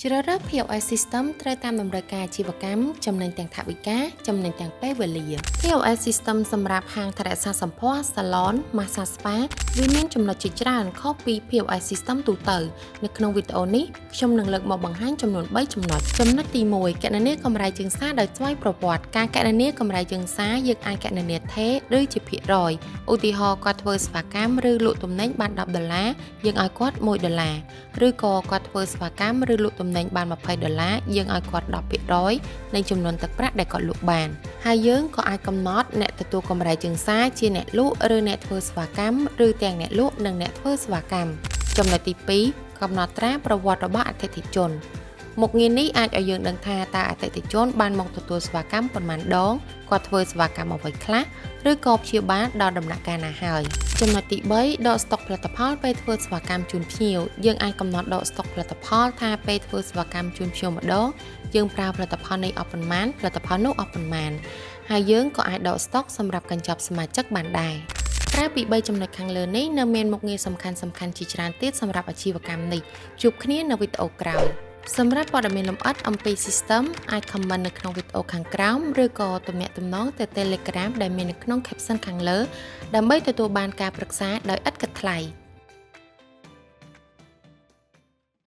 ជ្រើសរើស POS System ត្រូវតាមតម្រូវការអាជីវកម្មចំណេញទាំងថវិកាចំណេញទាំងពេលវេលា POS System សម្រាប់ហាងថែរក្សាសម្ផស្ស Salon Massage Spa វាមានចំណុចជាច្រើនខុសពី POS System ទូទៅនៅក្នុងវីដេអូនេះខ្ញុំនឹងលើកមកបង្ហាញចំនួន3ចំណុចចំណុចទី1គណនាកម្រៃជើងសារដោយស្វ័យប្រវត្តិការគណនាកម្រៃជើងសារយើងអាចគណនាថេរឬជាភាគរយឧទាហរណ៍គាត់ធ្វើសេវាកម្មឬលក់ទំនិញបាន$10យើងឲ្យគាត់$1ឬក៏គាត់ធ្វើសេវាកម្មឬលក់ទំនិញបាន$20យើងឲ្យគាត់10%នៃចំនួនទឹកប្រាក់ដែលគាត់លក់បានហើយយើងក៏អាចកំណត់អ្នកទទួលកម្រៃជើងសារជាអ្នកលក់ឬអ្នកធ្វើសេវាកម្មឬទាំងអ្នកលក់និងអ្នកធ្វើសេវាកម្មចំណុចទី2កំណត់ត្រាប្រវត្តិរបស់អតិថិជនមុខងារនេះអាចឲ្យយើងដឹងថាតើអតិថិជនបានមកទទួលសេវាកម្មប៉ុន្មានដងគាត់ធ្វើសេវាកម្មអ្វីខ្លះឬក៏ព្យាបាលដល់ដំណាក់កាលណាហើយចំណុចទី3ដកស្តុកផលិតផលពេលធ្វើសេវាកម្មជូនភ្ញៀវយើងអាចកំណត់ដកស្តុកផលិតផលថាពេលធ្វើសេវាកម្មជូនភ្ញៀវម្ដងយើងប្រើផលិតផលនេះអស់ប៉ុន្មានផលិតផលនោះអស់ប៉ុន្មានហើយយើងក៏អាចដកស្តុកសម្រាប់កញ្ចប់សមាជិកបានដែរក្រៅពី3ចំណុចខាងលើនេះនៅមានមុខងារសំខាន់ជាច្រើនទៀតសម្រាប់អាជីវកម្មនេះជួបគ្នានៅវីដេអូក្រោយសម្រាប់ព័ត៌មានលម្អិតអំពី System អាច comment នៅក្នុងវីដេអូខាងក្រោមឬក៏ទំនាក់ទំនងទៅ Telegram ដែលមាននៅក្នុង caption ខាងលើដើម្បីទទួលបានការប្រឹក្សាដោយឥតគិតថ្លៃ